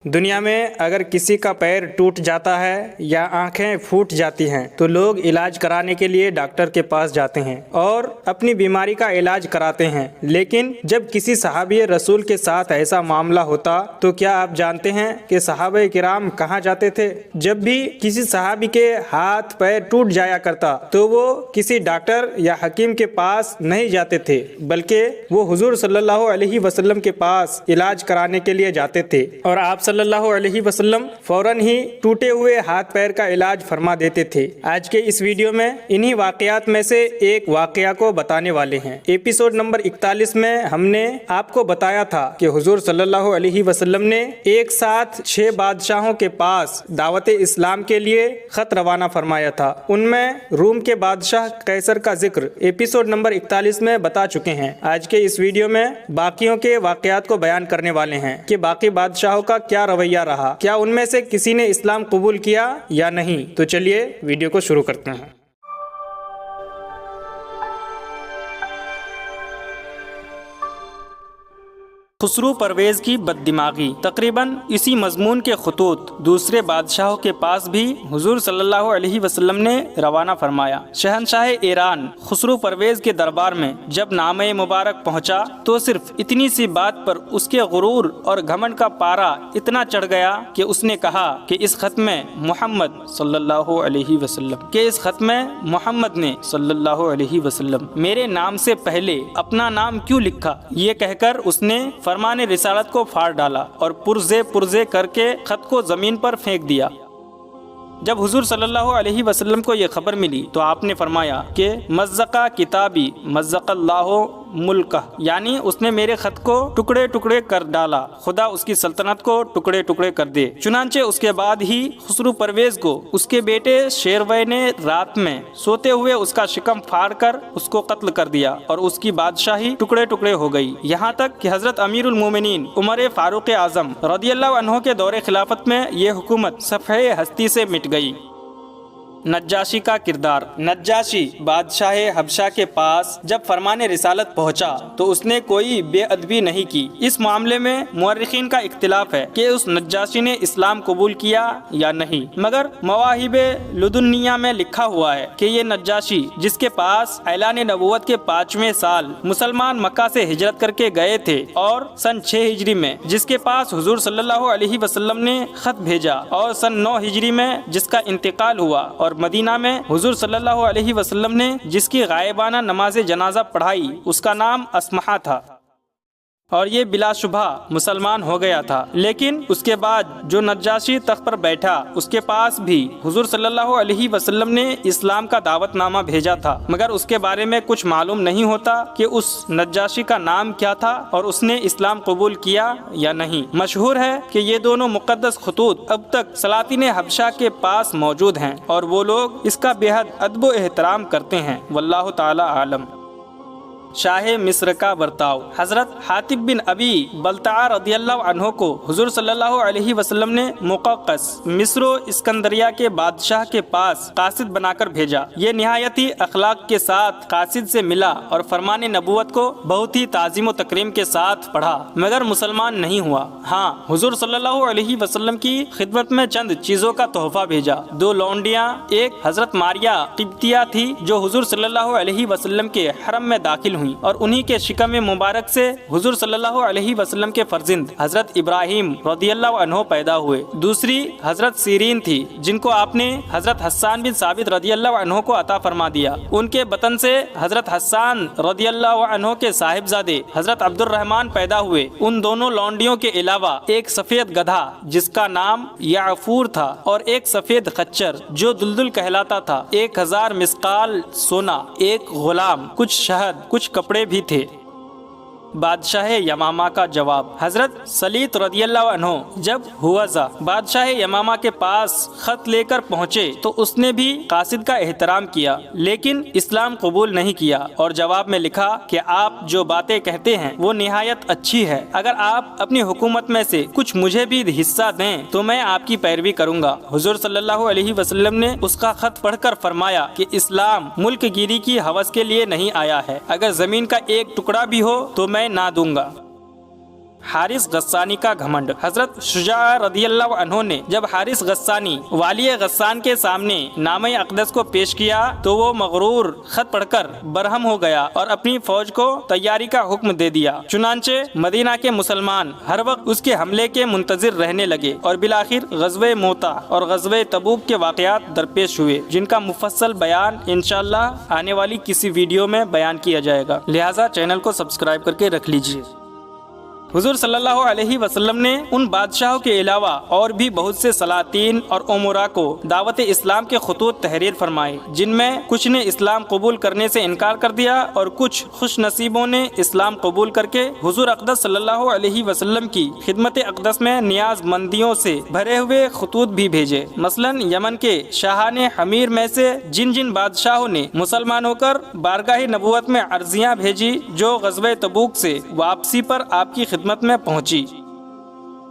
دنیا میں اگر کسی کا پیر ٹوٹ جاتا ہے یا آنکھیں پھوٹ جاتی ہیں تو لوگ علاج کرانے کے لیے ڈاکٹر کے پاس جاتے ہیں اور اپنی بیماری کا علاج کراتے ہیں، لیکن جب کسی صحابی رسول کے ساتھ ایسا معاملہ ہوتا تو کیا آپ جانتے ہیں کہ صحابہ کرام کہاں جاتے تھے؟ جب بھی کسی صحابی کے ہاتھ پیر ٹوٹ جایا کرتا تو وہ کسی ڈاکٹر یا حکیم کے پاس نہیں جاتے تھے، بلکہ وہ حضور صلی اللہ علیہ وسلم کے پاس علاج کرانے کے لیے جاتے تھے، اور آپ صلی اللہ علیہ وسلم فوراً ہی ٹوٹے ہوئے ہاتھ پیر کا علاج فرما دیتے تھے۔ آج کے اس ویڈیو میں انہی واقعات میں سے ایک واقعہ کو بتانے والے ہیں۔ ایپیسوڈ نمبر 41 میں ہم نے آپ کو بتایا تھا کہ حضور صلی اللہ علیہ وسلم نے ایک ساتھ 6 بادشاہوں کے پاس دعوت اسلام کے لیے خط روانہ فرمایا تھا۔ ان میں روم کے بادشاہ قیصر کا ذکر ایپیسوڈ نمبر 41 میں بتا چکے ہیں۔ آج کے اس ویڈیو میں باقیوں کے واقعات کو بیان کرنے والے ہیں کہ باقی بادشاہوں کا کیا رویہ رہا، کیا ان میں سے کسی نے اسلام قبول کیا یا نہیں۔ تو چلیے ویڈیو کو شروع کرتے ہیں۔ خسرو پرویز کی بد دماغی۔ تقریباً اسی مضمون کے خطوط دوسرے بادشاہوں کے پاس بھی حضور صلی اللہ علیہ وسلم نے روانہ فرمایا۔ شہنشاہ ایران خسرو پرویز کے دربار میں جب نامہ مبارک پہنچا تو صرف اتنی سی بات پر اس کے غرور اور گھمنڈ کا پارا اتنا چڑھ گیا کہ اس نے کہا کہ اس خط میں محمد صلی اللہ علیہ وسلم میرے نام سے پہلے اپنا نام کیوں لکھا؟ یہ کہہ کر اس نے فرمان رسالت کو پھاڑ ڈالا اور پرزے کر کے خط کو زمین پر پھینک دیا۔ جب حضور صلی اللہ علیہ وسلم کو یہ خبر ملی تو آپ نے فرمایا کہ مزقہ کتابی مزق اللہ ملکہ، یعنی اس نے میرے خط کو ٹکڑے ٹکڑے کر ڈالا، خدا اس کی سلطنت کو ٹکڑے ٹکڑے کر دے۔ چنانچہ اس کے بعد ہی خسرو پرویز کو اس کے بیٹے شیروے نے رات میں سوتے ہوئے اس کا شکم پھاڑ کر اس کو قتل کر دیا اور اس کی بادشاہی ٹکڑے ٹکڑے ہو گئی، یہاں تک کہ حضرت امیر المومنین عمر فاروق اعظم رضی اللہ عنہ کے دور خلافت میں یہ حکومت صفحہ ہستی سے مٹ گئی۔ نجاشی کا کردار۔ نجاشی بادشاہ حبشہ کے پاس جب فرمان رسالت پہنچا تو اس نے کوئی بے ادبی نہیں کی۔ اس معاملے میں مورخین کا اختلاف ہے کہ اس نجاشی نے اسلام قبول کیا یا نہیں، مگر مواہب لدنیہ میں لکھا ہوا ہے کہ یہ نجاشی جس کے پاس اعلان نبوت کے 5ویں سال مسلمان مکہ سے ہجرت کر کے گئے تھے اور سن 6 ہجری میں جس کے پاس حضور صلی اللہ علیہ وسلم نے خط بھیجا، اور سن 9 ہجری میں جس کا انتقال ہوا، اور مدینہ میں حضور صلی اللہ علیہ وسلم نے جس کی غائبانہ نماز جنازہ پڑھائی، اس کا نام اسمحہ تھا، اور یہ بلا شبہ مسلمان ہو گیا تھا۔ لیکن اس کے بعد جو نجاشی تخت پر بیٹھا اس کے پاس بھی حضور صلی اللہ علیہ وسلم نے اسلام کا دعوت نامہ بھیجا تھا، مگر اس کے بارے میں کچھ معلوم نہیں ہوتا کہ اس نجاشی کا نام کیا تھا اور اس نے اسلام قبول کیا یا نہیں۔ مشہور ہے کہ یہ دونوں مقدس خطوط اب تک سلاطین حبشہ کے پاس موجود ہیں اور وہ لوگ اس کا بے حد ادب و احترام کرتے ہیں، واللہ تعالی عالم۔ شاہ مصر کا برتاؤ۔ حضرت حاتب بن ابی بلتعہ رضی اللہ عنہ کو حضور صلی اللہ علیہ وسلم نے مقوقس مصر و اسکندریہ کے بادشاہ کے پاس قاصد بنا کر بھیجا۔ یہ نہایت ہی اخلاق کے ساتھ قاصد سے ملا اور فرمان نبوت کو بہت ہی تعظیم و تکریم کے ساتھ پڑھا، مگر مسلمان نہیں ہوا۔ ہاں، حضور صلی اللہ علیہ وسلم کی خدمت میں چند چیزوں کا تحفہ بھیجا۔ 2 لونڈیاں، ایک حضرت ماریہ قبطیہ تھی جو حضور صلی اللہ علیہ وسلم کے حرم میں داخل ہوئی اور انہی کے شکم مبارک سے حضور صلی اللہ علیہ وسلم کے فرزند حضرت ابراہیم رضی اللہ عنہ پیدا ہوئے۔ دوسری حضرت سیرین تھی جن کو آپ نے حضرت حسان بن ثابت رضی اللہ عنہ کو عطا فرما دیا۔ ان کے بطن سے حضرت حسان رضی اللہ عنہ کے صاحبزادے حضرت عبد الرحمن پیدا ہوئے۔ ان دونوں لونڈیوں کے علاوہ ایک سفید گدھا جس کا نام یعفور تھا اور ایک سفید خچر جو دلدل کہلاتا تھا، 1000 مسقال سونا، ایک غلام، کچھ شہد، کچھ کپڑے بھی تھے۔ بادشاہ یمامہ کا جواب۔ حضرت سلیط رضی اللہ عنہ جب ہوازہ بادشاہ یمامہ کے پاس خط لے کر پہنچے تو اس نے بھی قاصد کا احترام کیا، لیکن اسلام قبول نہیں کیا اور جواب میں لکھا کہ آپ جو باتیں کہتے ہیں وہ نہایت اچھی ہے، اگر آپ اپنی حکومت میں سے کچھ مجھے بھی حصہ دیں تو میں آپ کی پیروی کروں گا۔ حضور صلی اللہ علیہ وسلم نے اس کا خط پڑھ کر فرمایا کہ اسلام ملک گیری کی ہوس کے لیے نہیں آیا ہے، اگر زمین کا ایک ٹکڑا بھی ہو تو میں نہ دوں گا۔ حارث غسانی کا گھمنڈ۔ حضرت شجاع رضی اللہ عنہ نے جب حارث غسانی والی غسان کے سامنے نامہ اقدس کو پیش کیا تو وہ مغرور خط پڑھ کر برہم ہو گیا اور اپنی فوج کو تیاری کا حکم دے دیا۔ چنانچہ مدینہ کے مسلمان ہر وقت اس کے حملے کے منتظر رہنے لگے اور بالآخر غزوہ موتا اور غزوہ تبوک کے واقعات درپیش ہوئے، جن کا مفصل بیان انشاءاللہ آنے والی کسی ویڈیو میں بیان کیا جائے گا، لہٰذا چینل کو سبسکرائب کر کے رکھ لیجیے۔ حضور صلی اللہ علیہ وسلم نے ان بادشاہوں کے علاوہ اور بھی بہت سے سلاطین اور امراء کو دعوت اسلام کے خطوط تحریر فرمائے، جن میں کچھ نے اسلام قبول کرنے سے انکار کر دیا اور کچھ خوش نصیبوں نے اسلام قبول کر کے حضور اقدس صلی اللہ علیہ وسلم کی خدمت اقدس میں نیاز مندیوں سے بھرے ہوئے خطوط بھی بھیجے۔ مثلا یمن کے شاہان حمیر میں سے جن جن بادشاہوں نے مسلمان ہو کر بارگاہ نبوت میں عرضیاں بھیجی جو غزوہ تبوک سے واپسی پر آپ کی خدمت میں پہنچی،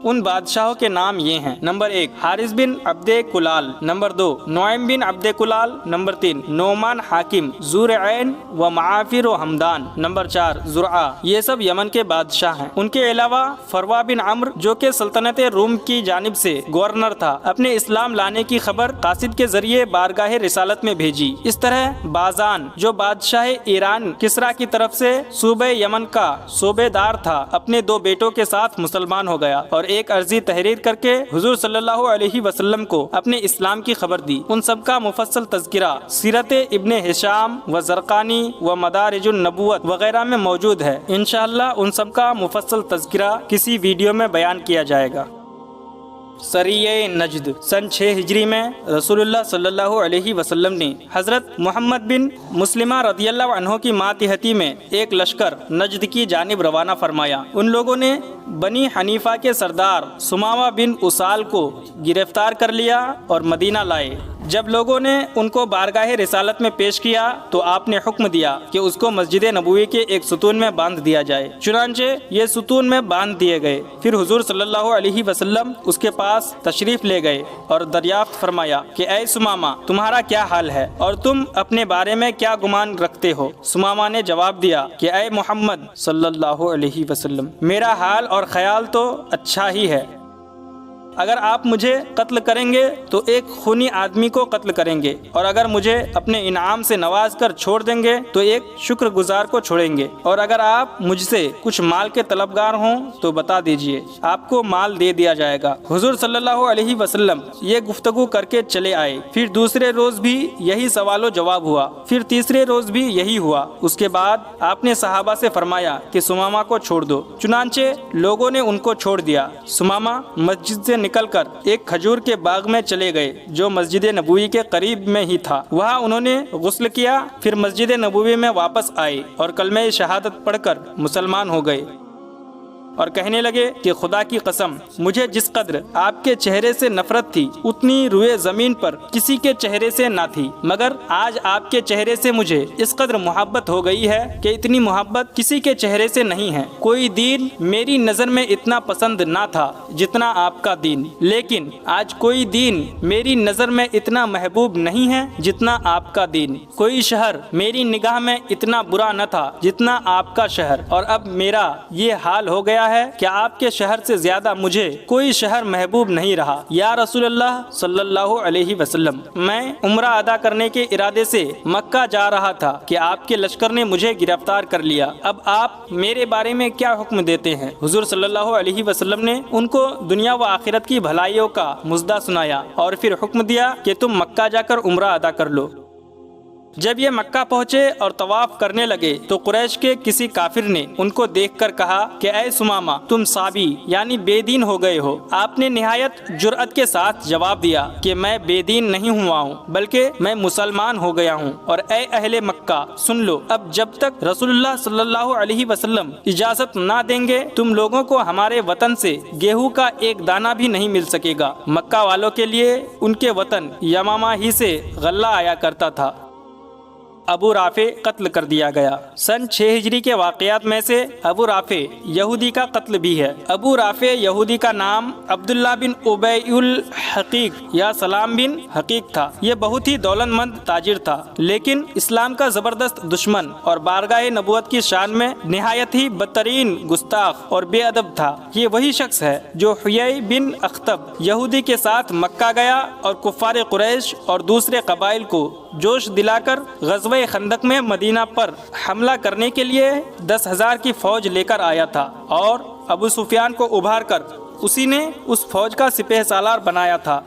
ان بادشاہوں کے نام یہ ہیں: نمبر 1 حارث بن عبد کلال، نمبر 2 نعیم بن عبد کلال، نمبر 3 نعمان حاکم، ذور عین و معافر و حمدان، نمبر 4 زرعہ۔ یہ سب یمن کے بادشاہ ہیں۔ ان کے علاوہ فروا بن عمرو جو کہ سلطنت روم کی جانب سے گورنر تھا، اپنے اسلام لانے کی خبر قاصد کے ذریعے بارگاہ رسالت میں بھیجی۔ اس طرح بازان جو بادشاہ ایران کسرا کی طرف سے صوبہ یمن کا صوبے دار تھا، اپنے 2 بیٹوں کے ساتھ مسلمان ہو گیا اور ایک عرضی تحریر کر کے حضور صلی اللہ علیہ وسلم کو اپنے اسلام کی خبر دی۔ ان سب کا مفصل تذکرہ سیرت ابن ہشام و زرقانی و مدارج النبوت وغیرہ میں موجود ہے۔ انشاءاللہ ان سب کا مفصل تذکرہ کسی ویڈیو میں بیان کیا جائے گا۔ سریہ نجد سن 6 ہجری میں رسول اللہ صلی اللہ علیہ وسلم نے حضرت محمد بن مسلمہ رضی اللہ عنہ کی ماتحتی میں ایک لشکر نجد کی جانب روانہ فرمایا۔ ان لوگوں نے بنی حنیفہ کے سردار سمامہ بن اسال کو گرفتار کر لیا اور مدینہ لائے۔ جب لوگوں نے ان کو بارگاہ رسالت میں پیش کیا تو آپ نے حکم دیا کہ اس کو مسجد نبوی کے ایک ستون میں باندھ دیا جائے۔ چنانچہ یہ ستون میں باندھ دیے گئے۔ پھر حضور صلی اللہ علیہ وسلم اس کے پاس تشریف لے گئے اور دریافت فرمایا کہ اے سمامہ، تمہارا کیا حال ہے اور تم اپنے بارے میں کیا گمان رکھتے ہو؟ سمامہ نے جواب دیا کہ اے محمد صلی اللہ علیہ وسلم، میرا حال اور خیال تو اچھا ہی ہے۔ اگر آپ مجھے قتل کریں گے تو ایک خونی آدمی کو قتل کریں گے، اور اگر مجھے اپنے انعام سے نواز کر چھوڑ دیں گے تو ایک شکر گزار کو چھوڑیں گے، اور اگر آپ مجھ سے کچھ مال کے طلبگار ہوں تو بتا دیجئے، آپ کو مال دے دیا جائے گا۔ حضور صلی اللہ علیہ وسلم یہ گفتگو کر کے چلے آئے۔ پھر دوسرے روز بھی یہی سوال و جواب ہوا، پھر تیسرے روز بھی یہی ہوا۔ اس کے بعد آپ نے صحابہ سے فرمایا کہ سمامہ کو چھوڑ دو۔ چنانچہ لوگوں نے ان کو چھوڑ دیا۔ سمامہ مسجد سے نکل کر ایک کھجور کے باغ میں چلے گئے جو مسجد نبوی کے قریب میں ہی تھا۔ وہاں انہوں نے غسل کیا، پھر مسجد نبوی میں واپس آئے اور کلمہ شہادت پڑھ کر مسلمان ہو گئے اور کہنے لگے کہ خدا کی قسم، مجھے جس قدر آپ کے چہرے سے نفرت تھی اتنی روئے زمین پر کسی کے چہرے سے نہ تھی، مگر آج آپ کے چہرے سے مجھے اس قدر محبت ہو گئی ہے کہ اتنی محبت کسی کے چہرے سے نہیں ہے۔ کوئی دین میری نظر میں اتنا پسند نہ تھا جتنا آپ کا دین، لیکن آج کوئی دین میری نظر میں اتنا محبوب نہیں ہے جتنا آپ کا دین۔ کوئی شہر میری نگاہ میں اتنا برا نہ تھا جتنا آپ کا شہر، اور اب میرا یہ حال ہو گیا ہے کہ آپ کے شہر سے زیادہ مجھے کوئی شہر محبوب نہیں رہا۔ یا رسول اللہ صلی اللہ علیہ وسلم، میں عمرہ ادا کرنے کے ارادے سے مکہ جا رہا تھا کہ آپ کے لشکر نے مجھے گرفتار کر لیا۔ اب آپ میرے بارے میں کیا حکم دیتے ہیں؟ حضور صلی اللہ علیہ وسلم نے ان کو دنیا و آخرت کی بھلائیوں کا مژدہ سنایا اور پھر حکم دیا کہ تم مکہ جا کر عمرہ ادا کر لو۔ جب یہ مکہ پہنچے اور طواف کرنے لگے تو قریش کے کسی کافر نے ان کو دیکھ کر کہا کہ اے سمامہ، تم صابی یعنی بے دین ہو گئے ہو۔ آپ نے نہایت جرأت کے ساتھ جواب دیا کہ میں بے دین نہیں ہوا ہوں بلکہ میں مسلمان ہو گیا ہوں، اور اے اہل مکہ سن لو، اب جب تک رسول اللہ صلی اللہ علیہ وسلم اجازت نہ دیں گے تم لوگوں کو ہمارے وطن سے گیہوں کا ایک دانہ بھی نہیں مل سکے گا۔ مکہ والوں کے لیے ان کے وطن یمامہ ہی سے غلہ آیا کرتا تھا۔ ابو رافع قتل کر دیا گیا۔ سن 6 ہجری کے واقعات میں سے ابو رافع یہودی کا قتل بھی ہے۔ ابو رافع یہودی کا نام عبداللہ بن ابی الحقیق یا سلام بن حقیق تھا۔ یہ بہت ہی دولت مند تاجر تھا، لیکن اسلام کا زبردست دشمن اور بارگاہ نبوت کی شان میں نہایت ہی بدترین گستاخ اور بے ادب تھا۔ یہ وہی شخص ہے جو حیی بن اخطب یہودی کے ساتھ مکہ گیا اور کفار قریش اور دوسرے قبائل کو جوش دلا کر غزوہ خندق میں مدینہ پر حملہ کرنے کے لیے 10,000 کی فوج لے کر آیا تھا، اور ابو سفیان کو ابھار کر اسی نے اس فوج کا سپہ سالار بنایا تھا۔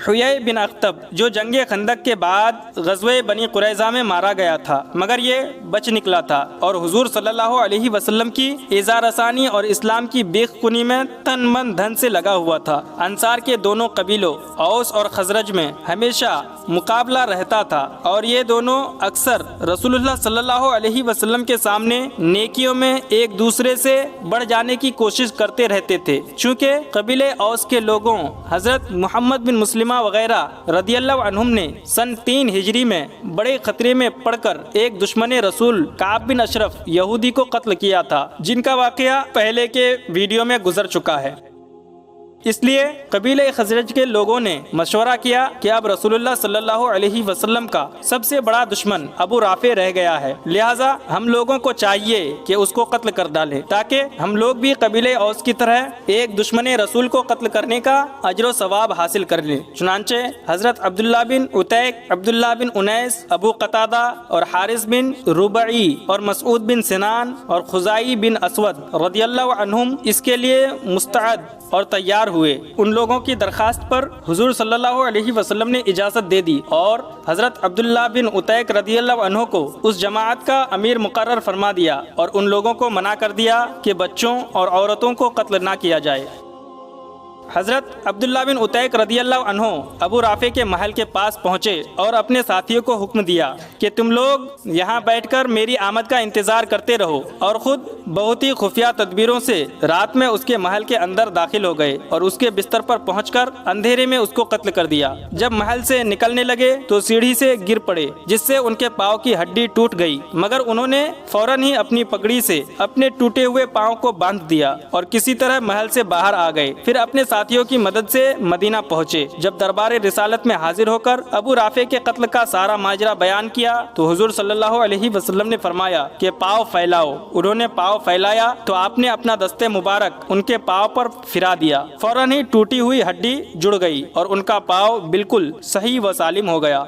حیی بن اخطب جو جنگ خندق کے بعد غزوہ بنی قریظہ میں مارا گیا تھا، مگر یہ بچ نکلا تھا اور حضور صلی اللہ علیہ وسلم کی ایذا رسانی اور اسلام کی بیخ کنی میں تن من دھن سے لگا ہوا تھا۔ انصار کے دونوں قبیلوں اوس اور خزرج میں ہمیشہ مقابلہ رہتا تھا، اور یہ دونوں اکثر رسول اللہ صلی اللہ علیہ وسلم کے سامنے نیکیوں میں ایک دوسرے سے بڑھ جانے کی کوشش کرتے رہتے تھے۔ چونکہ قبیلے اوس کے لوگوں حضرت محمد بن مسلمہ وغیرہ رضی اللہ عنہم نے سن 3 ہجری میں بڑے خطرے میں پڑ کر ایک دشمن رسول کعب بن اشرف یہودی کو قتل کیا تھا، جن کا واقعہ پہلے کے ویڈیو میں گزر چکا ہے۔ اس لیے قبیلہ خزرج کے لوگوں نے مشورہ کیا کہ اب رسول اللہ صلی اللہ علیہ وسلم کا سب سے بڑا دشمن ابو رافع رہ گیا ہے، لہٰذا ہم لوگوں کو چاہیے کہ اس کو قتل کر ڈالیں تاکہ ہم لوگ بھی قبیلہ اوس کی طرح ایک دشمن رسول کو قتل کرنے کا اجر و ثواب حاصل کر لیں۔ چنانچہ حضرت عبداللہ بن عتیق، عبداللہ بن انیس، ابو قتادہ اور حارث بن ربعی اور مسعود بن سنان اور خزائی بن اسود رضی اللہ عنہم اس کے لیے مستعد اور تیار ہوئے۔ ان لوگوں کی درخواست پر حضور صلی اللہ علیہ وسلم نے اجازت دے دی اور حضرت عبداللہ بن عتیق رضی اللہ عنہ کو اس جماعت کا امیر مقرر فرما دیا، اور ان لوگوں کو منع کر دیا کہ بچوں اور عورتوں کو قتل نہ کیا جائے۔ حضرت عبداللہ بن عتیق رضی اللہ عنہ ابو رافع کے محل کے پاس پہنچے اور اپنے ساتھیوں کو حکم دیا کہ تم لوگ یہاں بیٹھ کر میری آمد کا انتظار کرتے رہو، اور خود بہت ہی خفیہ تدبیروں سے رات میں اس کے محل کے اندر داخل ہو گئے اور اس کے بستر پر پہنچ کر اندھیرے میں اس کو قتل کر دیا۔ جب محل سے نکلنے لگے تو سیڑھی سے گر پڑے، جس سے ان کے پاؤں کی ہڈی ٹوٹ گئی، مگر انہوں نے فوراً ہی اپنی پگڑی سے اپنے ٹوٹے ہوئے پاؤں کو باندھ دیا اور کسی طرح محل سے باہر آ گئے۔ پھر اپنے ساتھیوں کی مدد سے مدینہ پہنچے۔ جب دربار رسالت میں حاضر ہو کر ابو رافع کے قتل کا سارا ماجرا بیان کیا تو حضور صلی اللہ علیہ وسلم نے فرمایا کہ پاؤں پھیلاؤ۔ انہوں نے پاؤں پھیلایا تو آپ نے اپنا دست مبارک ان کے پاؤں پر پھرا دیا، فوراً ہی ٹوٹی ہوئی ہڈی جڑ گئی اور ان کا پاؤں بالکل صحیح و سالم ہو گیا۔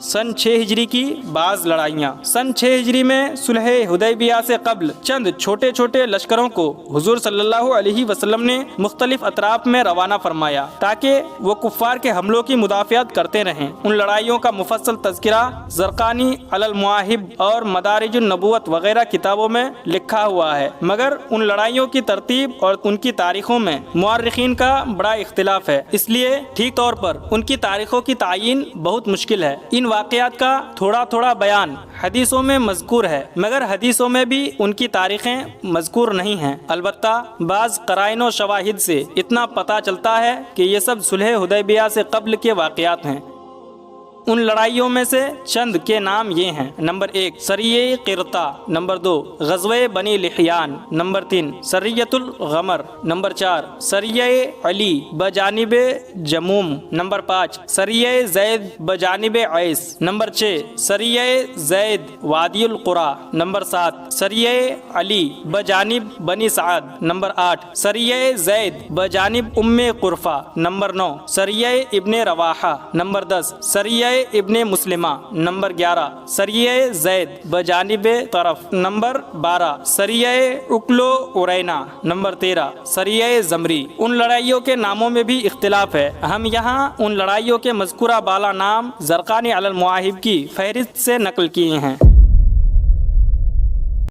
سن 6 ہجری کی بعض لڑائیاں۔ سن 6 ہجری میں صلح حدیبیہ سے قبل چند چھوٹے چھوٹے لشکروں کو حضور صلی اللہ علیہ وسلم نے مختلف اطراف میں روانہ فرمایا تاکہ وہ کفار کے حملوں کی مدافعت کرتے رہیں۔ ان لڑائیوں کا مفصل تذکرہ زرقانی علی المواہب اور مدارج النبوت وغیرہ کتابوں میں لکھا ہوا ہے، مگر ان لڑائیوں کی ترتیب اور ان کی تاریخوں میں مورخین کا بڑا اختلاف ہے، اس لیے ٹھیک طور پر ان کی تاریخوں کی تعیین بہت مشکل ہے۔ ان واقعات کا تھوڑا تھوڑا بیان حدیثوں میں مذکور ہے، مگر حدیثوں میں بھی ان کی تاریخیں مذکور نہیں ہیں۔ البتہ بعض قرائن و شواہد سے اتنا پتہ چلتا ہے کہ یہ سب صلح حدیبیہ سے قبل کے واقعات ہیں۔ ان لڑائیوں میں سے چند کے نام یہ ہیں: نمبر 1 سریہ قرطہ، نمبر 2 غزوہ بنی لحیان، نمبر 3 سریۃ الغمر، نمبر 4 سریہ علی بجانب جموم، نمبر 5 سریہ زید بجانب عیس، نمبر 6 سریہ زید وادی القرا، نمبر 7 سریہ علی بجانب بنی سعد، نمبر 8 سریہ زید بجانب ام قرفہ، نمبر 9 سریہ ابن رواحہ، نمبر 10 سریہ ابن مسلمہ، نمبر 11 سریہ زید بجانب طرف، نمبر 12 سریہ اکلو ارینا، نمبر 13 سریہ زمری۔ ان لڑائیوں کے ناموں میں بھی اختلاف ہے۔ ہم یہاں ان لڑائیوں کے مذکورہ بالا نام زرقانی علی المواہب کی فہرست سے نقل کیے ہیں۔